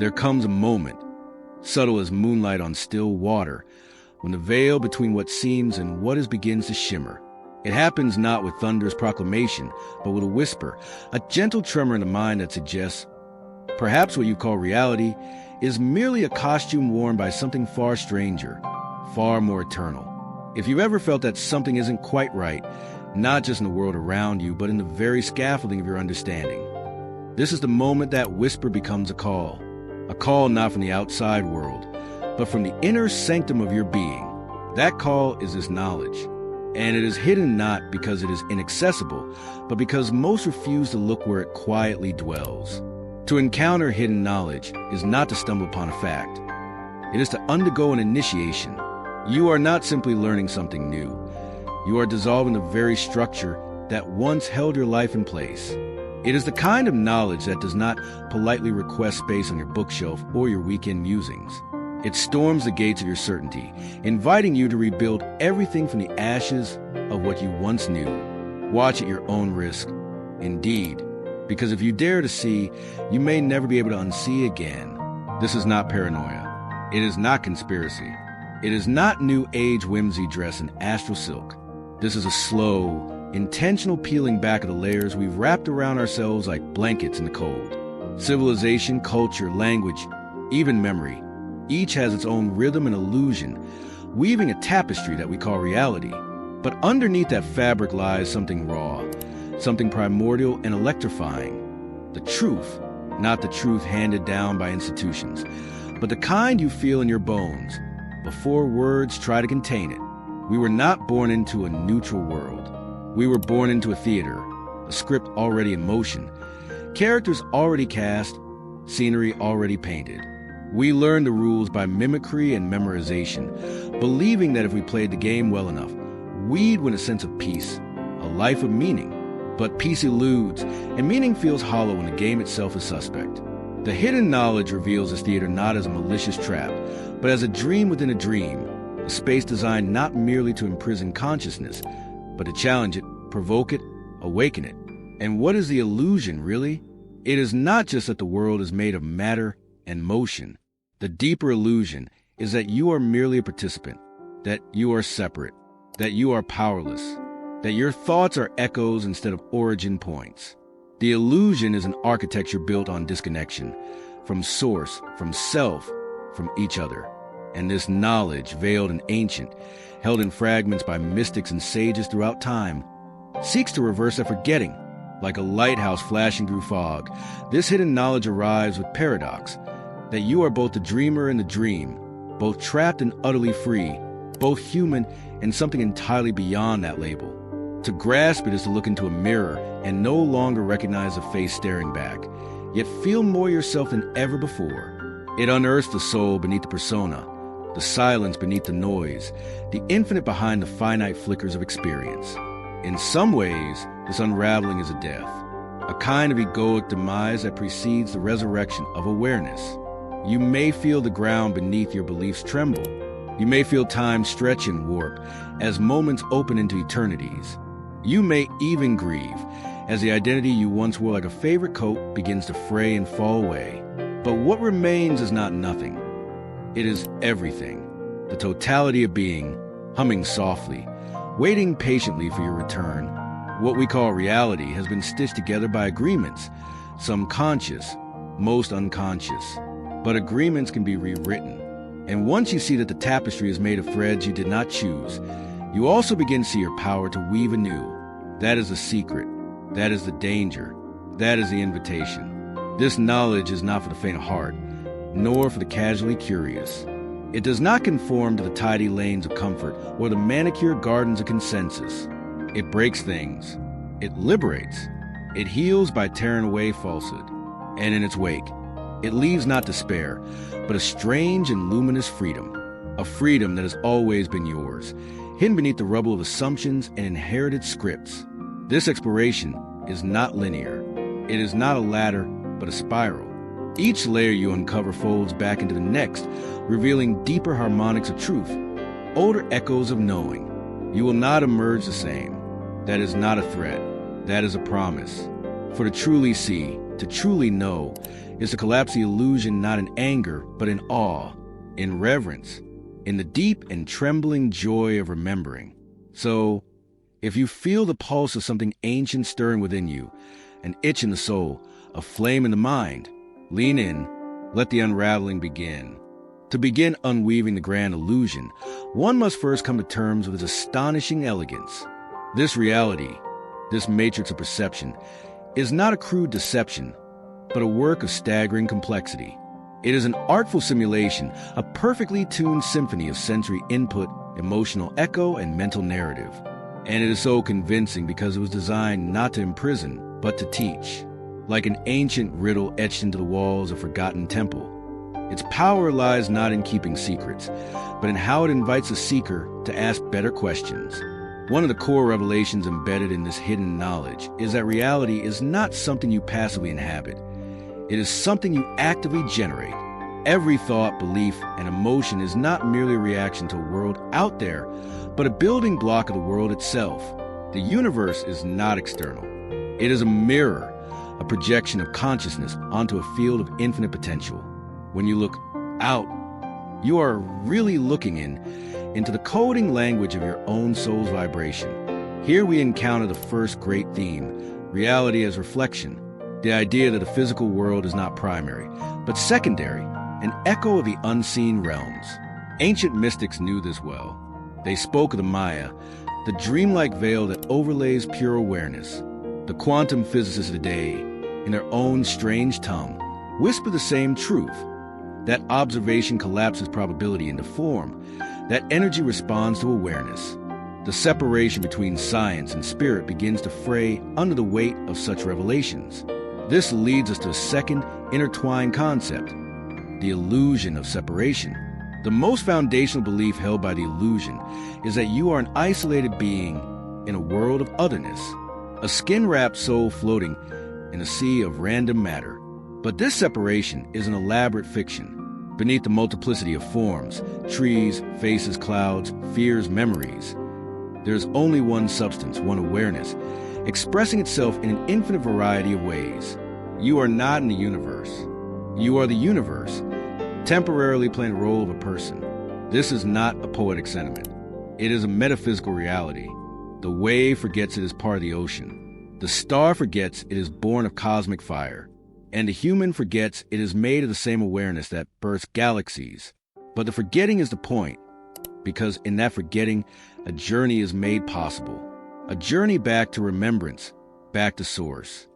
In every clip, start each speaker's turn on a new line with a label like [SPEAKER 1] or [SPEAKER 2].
[SPEAKER 1] There comes a moment, subtle as moonlight on still water, when the veil between what seems and what is begins to shimmer. It happens not with thunder's proclamation, but with a whisper, a gentle tremor in the mind that suggests perhaps what you call reality is merely a costume worn by something far stranger, far more eternal. If you've ever felt that something isn't quite right, not just in the world around you, but in the very scaffolding of your understanding, this is the moment that whisper becomes a call not from the outside world, but from the inner sanctum of your being. That call is this knowledge, and it is hidden not because it is inaccessible, but because most refuse to look where it quietly dwells. To encounter hidden knowledge is not to stumble upon a fact. It is to undergo an initiation. You are not simply learning something new. You are dissolving the very structure that once held your life in place. It is the kind of knowledge that does not politely request space on your bookshelf or your weekend musings. It storms the gates of your certainty, inviting you to rebuild everything from the ashes of what you once knew. Watch at your own risk. Indeed, because if you dare to see, you may never be able to unsee again. This is not paranoia. It is not conspiracy. It is not New Age whimsy dressed in astral silk. This is a slow, intentional peeling back of the layers we've wrapped around ourselves like blankets in the cold. Civilization, culture, language, even memory, each has its own rhythm and illusion, weaving a tapestry that we call reality. But underneath that fabric lies something raw, something primordial and electrifying. The truth, not the truth handed down by institutions, but the kind you feel in your bones, before words try to contain it. We were not born into a neutral world. We were born into a theater, a script already in motion, characters already cast, scenery already painted. We learned the rules by mimicry and memorization, believing that if we played the game well enough, we'd win a sense of peace, a life of meaning. But peace eludes, and meaning feels hollow when the game itself is suspect. The hidden knowledge reveals this theater not as a malicious trap, but as a dream within a dream, a space designed not merely to imprison consciousness, but to challenge it, provoke it, awaken it. And what is the illusion, really? It is not just that the world is made of matter and motion. The deeper illusion is that you are merely a participant, that you are separate, that you are powerless, that your thoughts are echoes instead of origin points. The illusion is an architecture built on disconnection, from source, from self, from each other. And this knowledge, veiled and ancient, held in fragments by mystics and sages throughout time, seeks to reverse that forgetting. Like a lighthouse flashing through fog, this hidden knowledge arrives with paradox, that you are both the dreamer and the dream, both trapped and utterly free, both human and something entirely beyond that label. To grasp it is to look into a mirror and no longer recognize a face staring back, yet feel more yourself than ever before. It unearths the soul beneath the persona, the silence beneath the noise, the infinite behind the finite flickers of experience. In some ways, this unraveling is a death, a kind of egoic demise that precedes the resurrection of awareness. You may feel the ground beneath your beliefs tremble. You may feel time stretch and warp as moments open into eternities. You may even grieve as the identity you once wore like a favorite coat begins to fray and fall away. But what remains is not nothing. It is everything, the totality of being, humming softly, waiting patiently for your return. What we call reality has been stitched together by agreements, some conscious, most unconscious. But agreements can be rewritten. And once you see that the tapestry is made of threads you did not choose, you also begin to see your power to weave anew. That is the secret. That is the danger. That is the invitation. This knowledge is not for the faint of heart, nor for the casually curious. It does not conform to the tidy lanes of comfort or the manicured gardens of consensus. It breaks things. It liberates. It heals by tearing away falsehood. And in its wake, it leaves not despair, but a strange and luminous freedom. A freedom that has always been yours, hidden beneath the rubble of assumptions and inherited scripts. This exploration is not linear. It is not a ladder, but a spiral. Each layer you uncover folds back into the next, revealing deeper harmonics of truth, older echoes of knowing. You will not emerge the same. That is not a threat. That is a promise. For to truly see, to truly know, is to collapse the illusion not in anger, but in awe, in reverence, in the deep and trembling joy of remembering. So, if you feel the pulse of something ancient stirring within you, an itch in the soul, a flame in the mind, lean in, let the unraveling begin. To begin unweaving the grand illusion, one must first come to terms with its astonishing elegance. This reality, this matrix of perception, is not a crude deception, but a work of staggering complexity. It is an artful simulation, a perfectly tuned symphony of sensory input, emotional echo, and mental narrative. And it is so convincing because it was designed not to imprison, but to teach. Like an ancient riddle etched into the walls of a forgotten temple. Its power lies not in keeping secrets, but in how it invites a seeker to ask better questions. One of the core revelations embedded in this hidden knowledge is that reality is not something you passively inhabit. It is something you actively generate. Every thought, belief, and emotion is not merely a reaction to a world out there, but a building block of the world itself. The universe is not external. It is a mirror, a projection of consciousness onto a field of infinite potential. When you look out, you are really looking into the coding language of your own soul's vibration. Here we encounter the first great theme, reality as reflection, the idea that the physical world is not primary, but secondary, an echo of the unseen realms. Ancient mystics knew this well. They spoke of the Maya, the dreamlike veil that overlays pure awareness. The quantum physicists of the day, in their own strange tongue, whisper the same truth. That observation collapses probability into form, that energy responds to awareness. The separation between science and spirit begins to fray under the weight of such revelations. This leads us to a second intertwined concept, the illusion of separation. The most foundational belief held by the illusion is that you are an isolated being in a world of otherness, a skin-wrapped soul floating in a sea of random matter. But this separation is an elaborate fiction. Beneath the multiplicity of forms, trees, faces, clouds, fears, memories, there's only one substance, one awareness, expressing itself in an infinite variety of ways. You are not in the universe. You are the universe, temporarily playing the role of a person. This is not a poetic sentiment. It is a metaphysical reality. The wave forgets it is part of the ocean. The star forgets it is born of cosmic fire. And the human forgets it is made of the same awareness that births galaxies. But the forgetting is the point, because in that forgetting, a journey is made possible. A journey back to remembrance, back to source.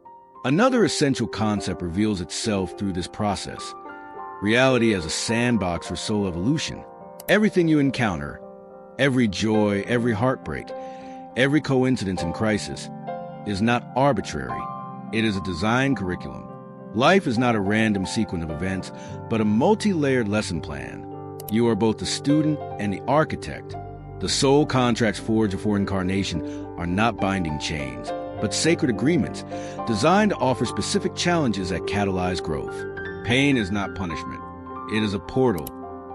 [SPEAKER 1] Another essential concept reveals itself through this process. Reality as a sandbox for soul evolution. Everything you encounter, every joy, every heartbreak, every coincidence and crisis, is not arbitrary. It is a designed curriculum. Life is not a random sequence of events, but a multi-layered lesson plan. You are both the student and the architect. The soul contracts forged before incarnation are not binding chains, but sacred agreements designed to offer specific challenges that catalyze growth. Pain is not punishment. It is a portal.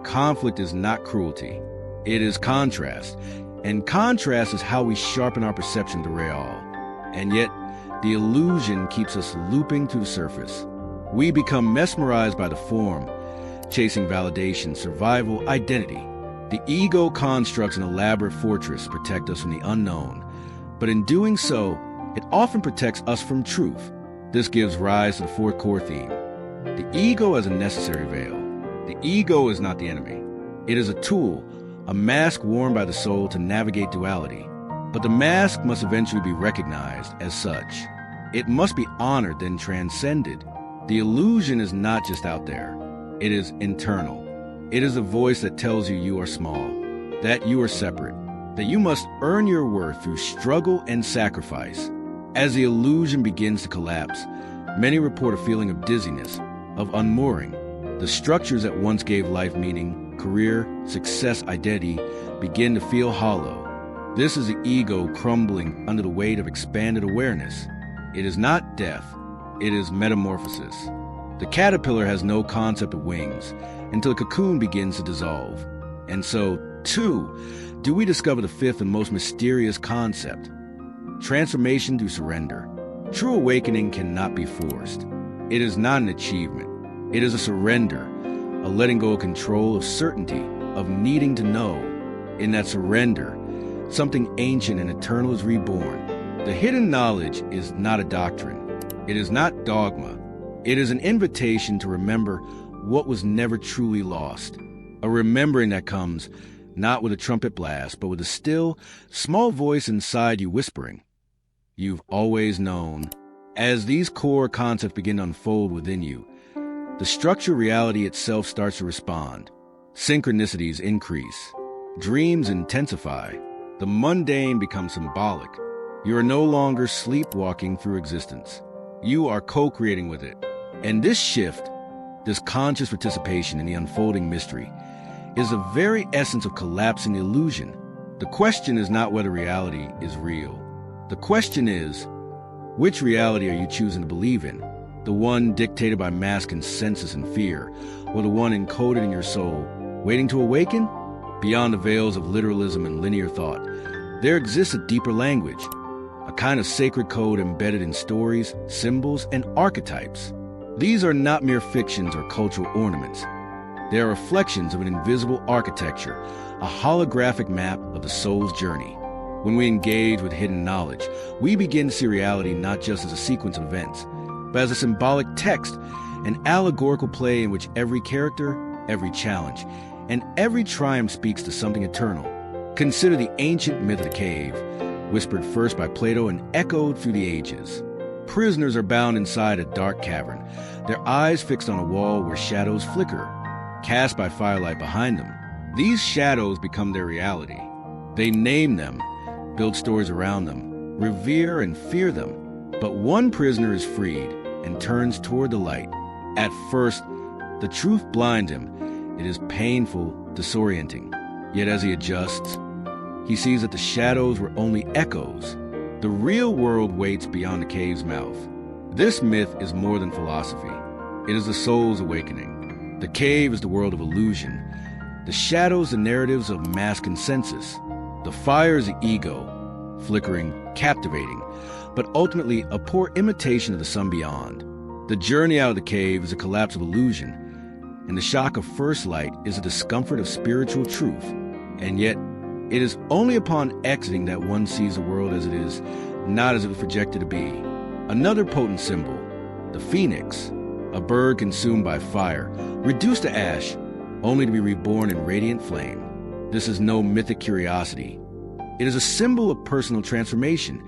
[SPEAKER 1] Conflict is not cruelty. It is contrast. And contrast is how we sharpen our perception of the real. And yet, the illusion keeps us looping to the surface. We become mesmerized by the form, chasing validation, survival, identity. The ego constructs an elaborate fortress to protect us from the unknown. But in doing so, it often protects us from truth. This gives rise to the fourth core theme. The ego as a necessary veil. The ego is not the enemy. It is a tool, a mask worn by the soul to navigate duality. But the mask must eventually be recognized as such. It must be honored, then transcended. The illusion is not just out there. It is internal. It is a voice that tells you you are small, that you are separate, that you must earn your worth through struggle and sacrifice. As the illusion begins to collapse, many report a feeling of dizziness, of unmooring. The structures that once gave life meaning, career, success, identity, begin to feel hollow. This is the ego crumbling under the weight of expanded awareness. It is not death. It is metamorphosis. The caterpillar has no concept of wings until the cocoon begins to dissolve. And so, too, do we discover the fifth and most mysterious concept, transformation through surrender. True awakening cannot be forced. It is not an achievement. It is a surrender, a letting go of control, of certainty, of needing to know. In that surrender, something ancient and eternal is reborn. The hidden knowledge is not a doctrine. It is not dogma. It is an invitation to remember what was never truly lost. A remembering that comes not with a trumpet blast, but with a still, small voice inside you whispering, "You've always known." As these core concepts begin to unfold within you, the structured reality itself starts to respond. Synchronicities increase. Dreams intensify. The mundane becomes symbolic. You are no longer sleepwalking through existence. You are co-creating with it. And this shift, this conscious participation in the unfolding mystery, is the very essence of collapsing the illusion. The question is not whether reality is real. The question is, which reality are you choosing to believe in? The one dictated by mass consensus and fear, or the one encoded in your soul, waiting to awaken? Beyond the veils of literalism and linear thought, there exists a deeper language, a kind of sacred code embedded in stories, symbols, and archetypes. These are not mere fictions or cultural ornaments. They are reflections of an invisible architecture, a holographic map of the soul's journey. When we engage with hidden knowledge, we begin to see reality not just as a sequence of events, but as a symbolic text, an allegorical play in which every character, every challenge, and every triumph speaks to something eternal. Consider the ancient myth of the cave, whispered first by Plato and echoed through the ages. Prisoners are bound inside a dark cavern, their eyes fixed on a wall where shadows flicker, cast by firelight behind them. These shadows become their reality. They name them, build stories around them, revere and fear them. But one prisoner is freed and turns toward the light. At first, the truth blinds him. It is painful, disorienting. Yet as he adjusts, he sees that the shadows were only echoes. The real world waits beyond the cave's mouth. This myth is more than philosophy. It is the soul's awakening. The cave is the world of illusion. The shadows, the narratives of mass consensus. The fire is the ego, flickering, captivating, but ultimately a poor imitation of the sun beyond. The journey out of the cave is a collapse of illusion, and the shock of first light is a discomfort of spiritual truth. And yet, it is only upon exiting that one sees the world as it is, not as it was projected to be. Another potent symbol, the phoenix, a bird consumed by fire, reduced to ash, only to be reborn in radiant flame. This is no mythic curiosity. It is a symbol of personal transformation,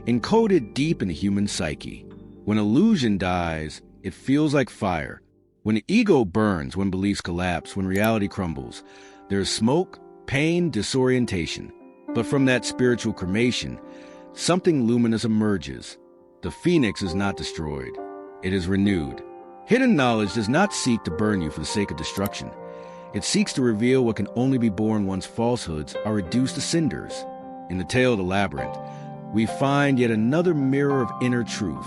[SPEAKER 1] encoded deep in the human psyche. When illusion dies, it feels like fire. When the ego burns, when beliefs collapse, when reality crumbles, there is smoke, pain, disorientation. But from that spiritual cremation, something luminous emerges. The phoenix is not destroyed. It is renewed. Hidden knowledge does not seek to burn you for the sake of destruction. It seeks to reveal what can only be born once falsehoods are reduced to cinders. In the tale of the labyrinth, we find yet another mirror of inner truth.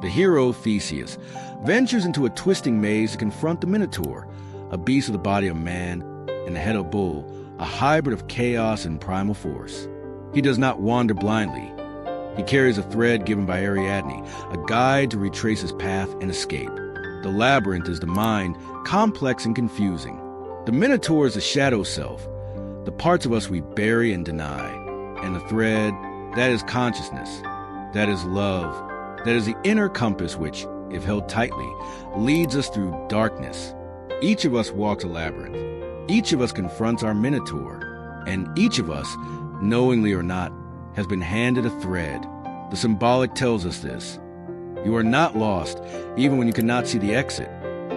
[SPEAKER 1] The hero, Theseus, ventures into a twisting maze to confront the Minotaur, a beast with the body of man and the head of bull, a hybrid of chaos and primal force. He does not wander blindly. He carries a thread given by Ariadne, a guide to retrace his path and escape. The labyrinth is the mind, complex and confusing. The Minotaur is the shadow self, the parts of us we bury and deny. And the thread, that is consciousness, that is love, that is the inner compass which, if held tightly, leads us through darkness. Each of us walks a labyrinth. Each of us confronts our Minotaur. And each of us, knowingly or not, has been handed a thread. The symbolic tells us this. You are not lost, even when you cannot see the exit.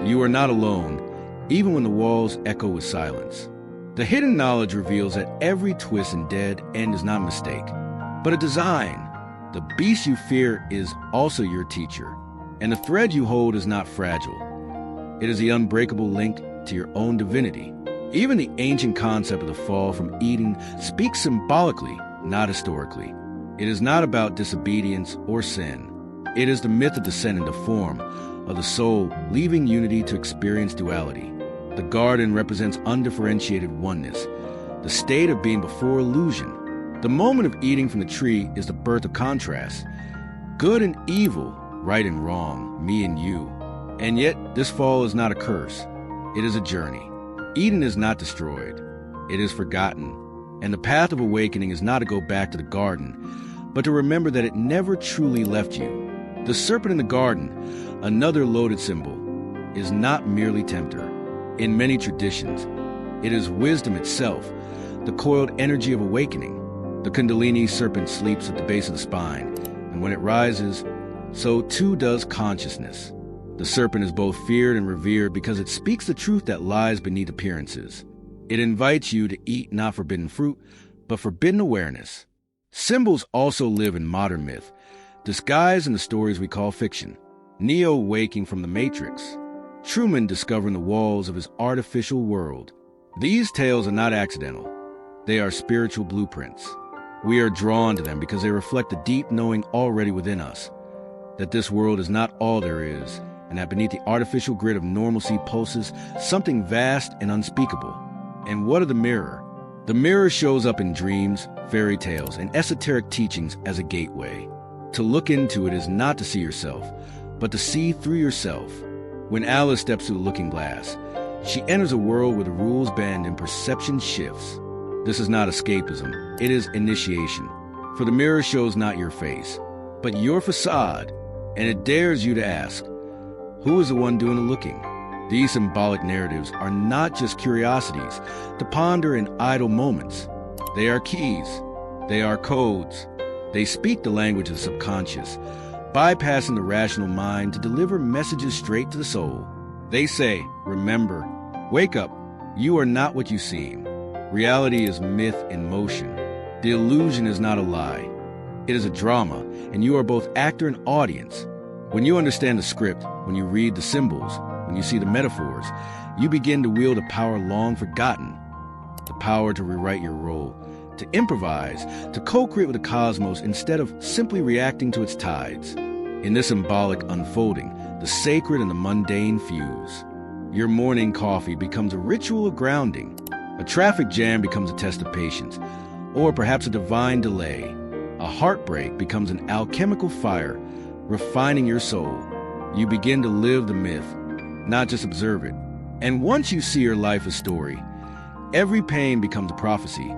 [SPEAKER 1] You are not alone, even when the walls echo with silence. The hidden knowledge reveals that every twist and dead end is not a mistake, but a design. The beast you fear is also your teacher, and the thread you hold is not fragile. It is the unbreakable link to your own divinity. Even the ancient concept of the fall from Eden speaks symbolically, not historically. It is not about disobedience or sin. It is the myth of descent into form, of the soul leaving unity to experience duality. The garden represents undifferentiated oneness, the state of being before illusion. The moment of eating from the tree is the birth of contrast. good and evil, right and wrong, me and you. And yet, this fall is not a curse. It is a journey. Eden is not destroyed. It is forgotten. And the path of awakening is not to go back to the garden, but to remember that it never truly left you. The serpent in the garden, another loaded symbol, is not merely tempter. In many traditions, it is wisdom itself, the coiled energy of awakening. The Kundalini serpent sleeps at the base of the spine, and when it rises, so too does consciousness. The serpent is both feared and revered because it speaks the truth that lies beneath appearances. It invites you to eat not forbidden fruit, but forbidden awareness. Symbols also live in modern myth, disguised in the stories we call fiction. Neo waking from the Matrix, Truman discovering the walls of his artificial world. These tales are not accidental. They are spiritual blueprints. We are drawn to them because they reflect the deep knowing already within us, that this world is not all there is, and that beneath the artificial grid of normalcy pulses something vast and unspeakable. And what of the mirror? The mirror shows up in dreams, fairy tales, and esoteric teachings as a gateway. To look into it is not to see yourself, but to see through yourself. When Alice steps through the looking glass, she enters a world where the rules bend and perception shifts. This is not escapism, it is initiation. For the mirror shows not your face, but your facade, and it dares you to ask, who is the one doing the looking? These symbolic narratives are not just curiosities to ponder in idle moments. They are keys. They are codes. They speak the language of the subconscious, bypassing the rational mind to deliver messages straight to the soul. They say, remember, wake up, you are not what you seem. Reality is myth in motion. The illusion is not a lie. It is a drama, and you are both actor and audience. When you understand the script, when you read the symbols, when you see the metaphors, you begin to wield a power long forgotten. The power to rewrite your role, to improvise, to co-create with the cosmos instead of simply reacting to its tides. In this symbolic unfolding, the sacred and the mundane fuse. Your morning coffee becomes a ritual of grounding. A traffic jam becomes a test of patience, or perhaps a divine delay. A heartbreak becomes an alchemical fire, refining your soul. You begin to live the myth, not just observe it. And once you see your life a story, every pain becomes a prophecy,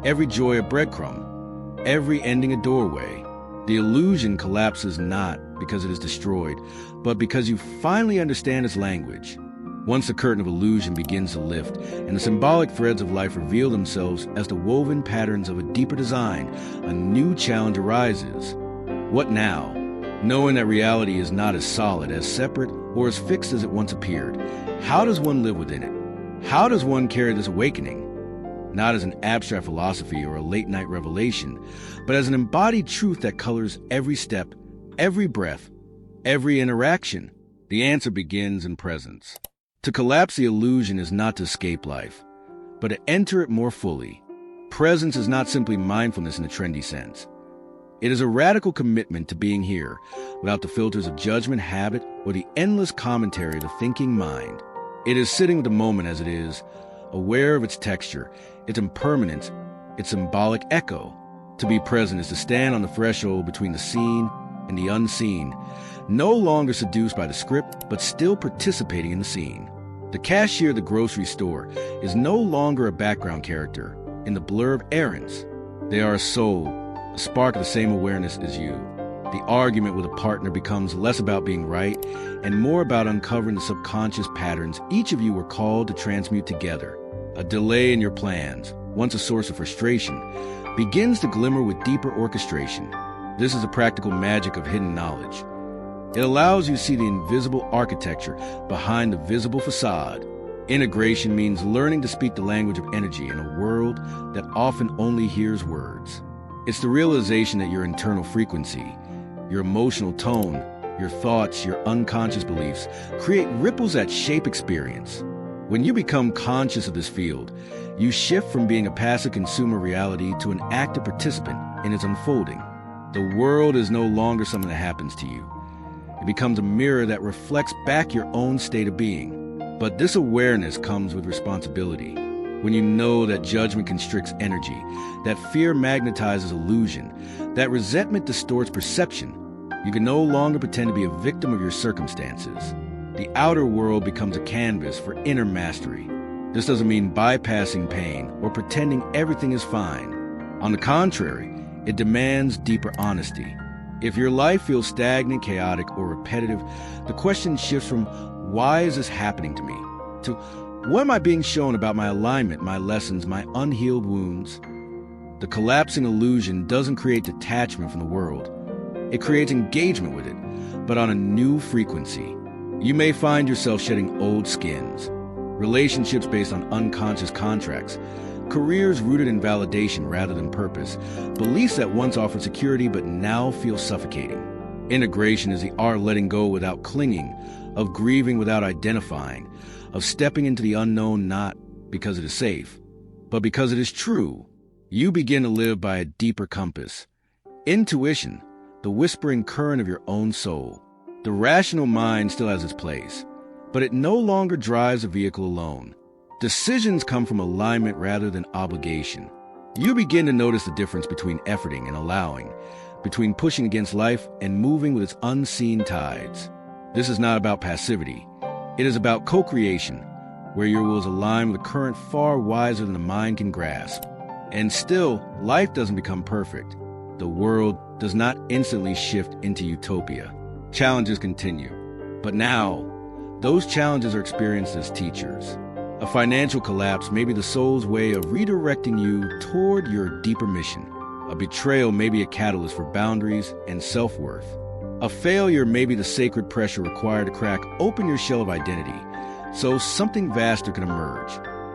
[SPEAKER 1] every joy a breadcrumb, every ending a doorway. The illusion collapses not because it is destroyed, but because you finally understand its language. Once the curtain of illusion begins to lift, and the symbolic threads of life reveal themselves as the woven patterns of a deeper design, a new challenge arises. What now? Knowing that reality is not as solid, as separate, or as fixed as it once appeared, how does one live within it? How does one carry this awakening? Not as an abstract philosophy or a late-night revelation, but as an embodied truth that colors every step, every breath, every interaction. The answer begins in presence. To collapse the illusion is not to escape life, but to enter it more fully. Presence is not simply mindfulness in a trendy sense. It is a radical commitment to being here, without the filters of judgment, habit, or the endless commentary of the thinking mind. It is sitting with the moment as it is, aware of its texture, its impermanence, its symbolic echo. To be present is to stand on the threshold between the seen and the unseen, no longer seduced by the script, but still participating in the scene. The cashier of the grocery store is no longer a background character in the blur of errands. They are a soul, a spark of the same awareness as you. The argument with a partner becomes less about being right and more about uncovering the subconscious patterns each of you were called to transmute together. A delay in your plans, once a source of frustration, begins to glimmer with deeper orchestration. This is the practical magic of hidden knowledge. It allows you to see the invisible architecture behind the visible facade. Integration means learning to speak the language of energy in a world that often only hears words. It's the realization that your internal frequency, your emotional tone, your thoughts, your unconscious beliefs create ripples that shape experience. When you become conscious of this field, you shift from being a passive consumer reality to an active participant in its unfolding. The world is no longer something that happens to you. It becomes a mirror that reflects back your own state of being. But this awareness comes with responsibility. When you know that judgment constricts energy, that fear magnetizes illusion, that resentment distorts perception, You can no longer pretend to be a victim of your circumstances. The outer world becomes a canvas for inner mastery. This doesn't mean bypassing pain or pretending everything is fine. On the contrary, it demands deeper honesty. If your life feels stagnant, chaotic, or repetitive, the question shifts from, why is this happening to me? To, what am I being shown about my alignment, my lessons, my unhealed wounds? The collapsing illusion doesn't create detachment from the world. It creates engagement with it, but on a new frequency. You may find yourself shedding old skins, relationships based on unconscious contracts, careers rooted in validation rather than purpose, beliefs that once offered security but now feel suffocating. Integration is the art of letting go without clinging, of grieving without identifying, of stepping into the unknown not because it is safe, but because it is true. You begin to live by a deeper compass. Intuition, the whispering current of your own soul. The rational mind still has its place, but it no longer drives a vehicle alone. Decisions come from alignment rather than obligation. You begin to notice the difference between efforting and allowing, between pushing against life and moving with its unseen tides. This is not about passivity. It is about co-creation, where your will is aligned with a current far wiser than the mind can grasp. And still, life doesn't become perfect. The world does not instantly shift into utopia. Challenges continue. But now, those challenges are experienced as teachers. A financial collapse may be the soul's way of redirecting you toward your deeper mission. A betrayal may be a catalyst for boundaries and self-worth. A failure may be the sacred pressure required to crack open your shell of identity, so something vaster can emerge.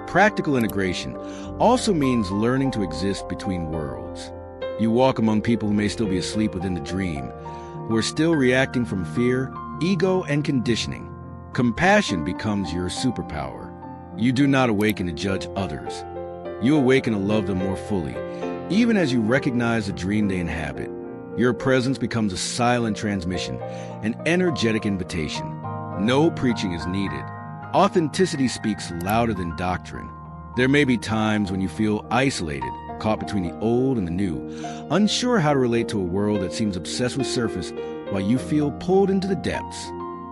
[SPEAKER 1] Practical integration also means learning to exist between worlds. You walk among people who may still be asleep within the dream, who are still reacting from fear, ego, and conditioning. Compassion becomes your superpower. You do not awaken to judge others. You awaken to love them more fully, even as you recognize the dream they inhabit. Your presence becomes a silent transmission, an energetic invitation. No preaching is needed. Authenticity speaks louder than doctrine. There may be times when you feel isolated, caught between the old and the new, unsure how to relate to a world that seems obsessed with surface while you feel pulled into the depths.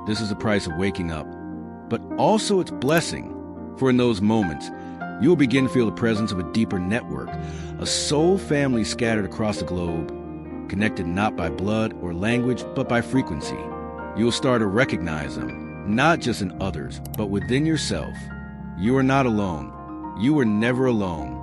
[SPEAKER 1] This is the price of waking up, but also its blessing, for in those moments, you will begin to feel the presence of a deeper network, a soul family scattered across the globe, connected not by blood or language, but by frequency. You will start to recognize them, not just in others, but within yourself. You are not alone. You were never alone.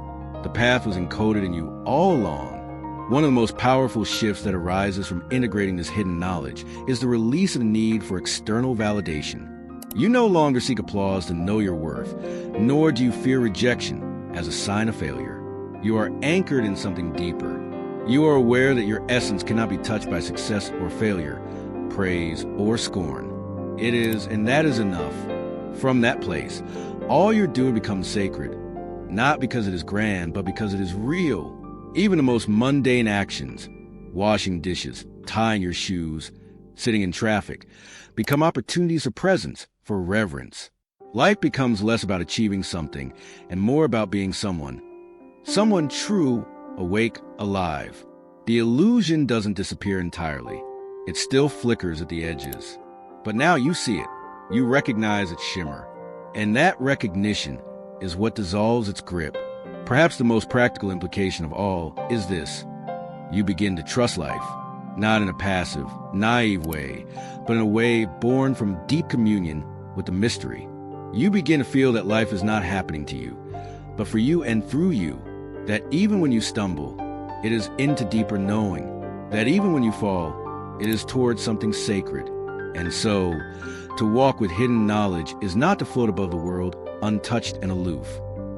[SPEAKER 1] The path was encoded in you all along. One of the most powerful shifts that arises from integrating this hidden knowledge is the release of the need for external validation. You no longer seek applause to know your worth, nor do you fear rejection as a sign of failure. You are anchored in something deeper. You are aware that your essence cannot be touched by success or failure, praise or scorn. It is, and that is enough. From that place, all you're doing becomes sacred, not because it is grand, but because it is real. Even the most mundane actions, washing dishes, tying your shoes, sitting in traffic, become opportunities for presence, for reverence. Life becomes less about achieving something and more about being someone. Someone true, awake, alive. The illusion doesn't disappear entirely. It still flickers at the edges. But now you see it. You recognize its shimmer. And that recognition is what dissolves its grip. Perhaps the most practical implication of all is this. You begin to trust life, not in a passive, naive way, but in a way born from deep communion with the mystery. You begin to feel that life is not happening to you, but for you and through you, that even when you stumble, it is into deeper knowing, that even when you fall, it is towards something sacred. And so, to walk with hidden knowledge is not to float above the world, untouched and aloof.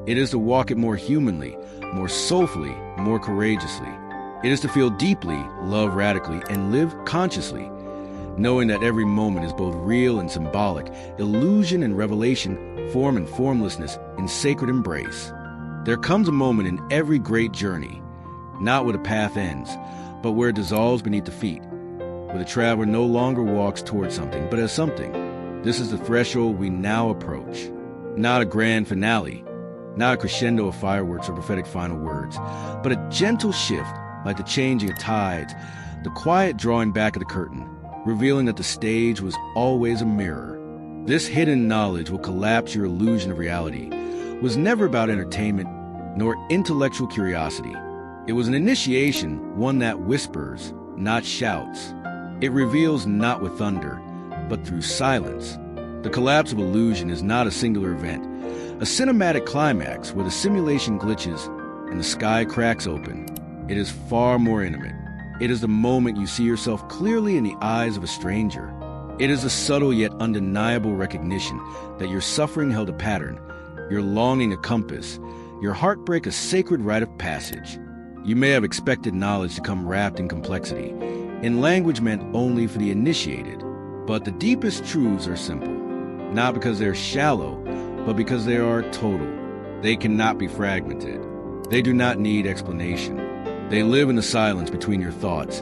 [SPEAKER 1] It is to walk it more humanly, more soulfully, more courageously. It is to feel deeply, love radically, and live consciously, knowing that every moment is both real and symbolic, illusion and revelation, form and formlessness in sacred embrace. There comes a moment in every great journey, not where the path ends, but where it dissolves beneath the feet, where the traveler no longer walks towards something, but as something. This is the threshold we now approach. Not a grand finale, not a crescendo of fireworks or prophetic final words, but a gentle shift like the changing of tides, the quiet drawing back of the curtain, revealing that the stage was always a mirror. This hidden knowledge will collapse your illusion of reality. It was never about entertainment nor intellectual curiosity. It was an initiation, one that whispers, not shouts. It reveals not with thunder, but through silence. The collapse of illusion is not a singular event, a cinematic climax where the simulation glitches and the sky cracks open. It is far more intimate. It is the moment you see yourself clearly in the eyes of a stranger. It is a subtle yet undeniable recognition that your suffering held a pattern, your longing a compass, your heartbreak a sacred rite of passage. You may have expected knowledge to come wrapped in complexity, in language meant only for the initiated. But the deepest truths are simple, not because they're shallow, but because they are total. They cannot be fragmented. They do not need explanation. They live in the silence between your thoughts,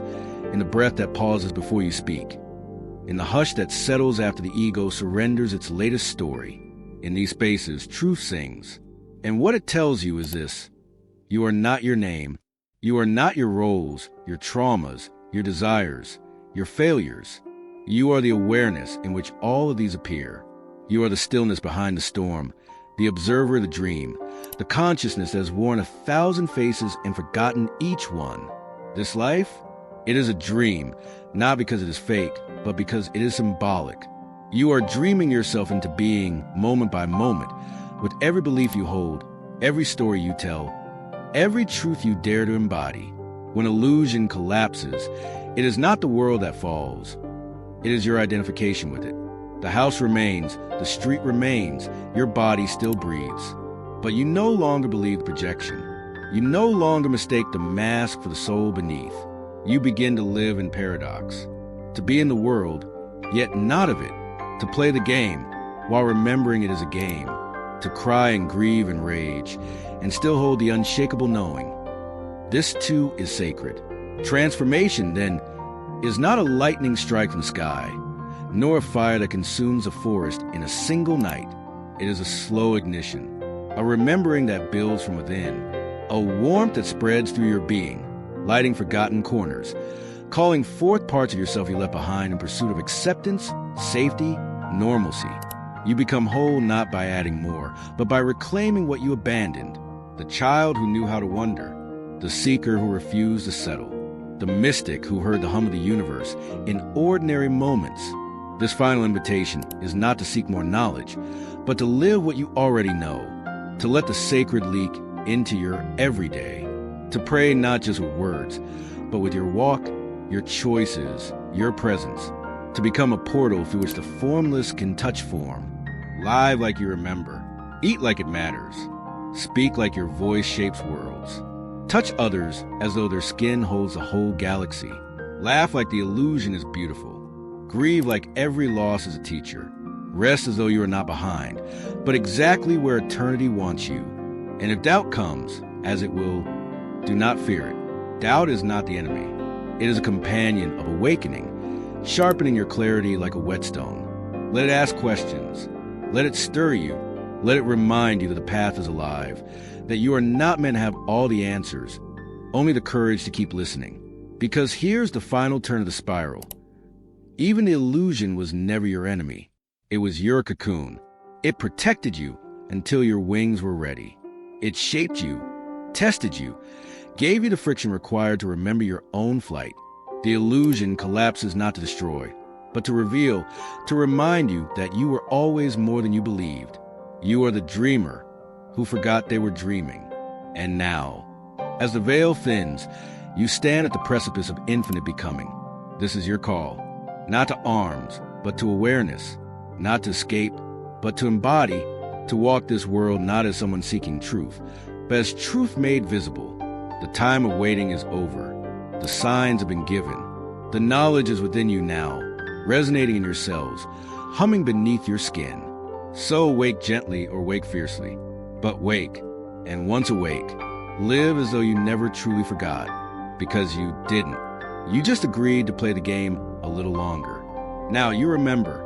[SPEAKER 1] in the breath that pauses before you speak, in the hush that settles after the ego surrenders its latest story. In these spaces, truth sings. And what it tells you is this: you are not your name. You are not your roles, your traumas, your desires, your failures. You are the awareness in which all of these appear. You are the stillness behind the storm, the observer of the dream, the consciousness that has worn 1,000 faces and forgotten each one. This life, it is a dream, not because it is fake, but because it is symbolic. You are dreaming yourself into being, moment by moment, with every belief you hold, every story you tell, every truth you dare to embody. When illusion collapses, it is not the world that falls. It is your identification with it. The house remains, the street remains, your body still breathes. But you no longer believe the projection. You no longer mistake the mask for the soul beneath. You begin to live in paradox. To be in the world, yet not of it. To play the game, while remembering it is a game. To cry and grieve and rage, and still hold the unshakable knowing. This too is sacred. Transformation, then, is not a lightning strike from the sky, nor a fire that consumes a forest in a single night. It is a slow ignition, a remembering that builds from within, a warmth that spreads through your being, lighting forgotten corners, calling forth parts of yourself you left behind in pursuit of acceptance, safety, normalcy. You become whole not by adding more, but by reclaiming what you abandoned. The child who knew how to wonder, the seeker who refused to settle, the mystic who heard the hum of the universe in ordinary moments. This final invitation is not to seek more knowledge, but to live what you already know, to let the sacred leak into your everyday, to pray not just with words, but with your walk, your choices, your presence, to become a portal through which the formless can touch form. Live like you remember, eat like it matters, speak like your voice shapes worlds, touch others as though their skin holds the whole galaxy, laugh like the illusion is beautiful, grieve like every loss is a teacher, rest as though you are not behind, but exactly where eternity wants you. And if doubt comes, as it will, do not fear it. Doubt is not the enemy. It is a companion of awakening, sharpening your clarity like a whetstone. Let it ask questions. Let it stir you. Let it remind you that the path is alive, that you are not meant to have all the answers, only the courage to keep listening. Because here's the final turn of the spiral. Even the illusion was never your enemy. It was your cocoon. It protected you until your wings were ready. It shaped you, tested you, gave you the friction required to remember your own flight. The illusion collapses not to destroy, but to reveal, to remind you that you were always more than you believed. You are the dreamer who forgot they were dreaming. And now, as the veil thins, you stand at the precipice of infinite becoming. This is your call, not to arms, but to awareness, not to escape, but to embody, to walk this world not as someone seeking truth, but as truth made visible. The time of waiting is over. The signs have been given. The knowledge is within you now, resonating in your cells, humming beneath your skin. So wake gently or wake fiercely, but wake, and once awake, live as though you never truly forgot, because you didn't. You just agreed to play the game a little longer. Now you remember,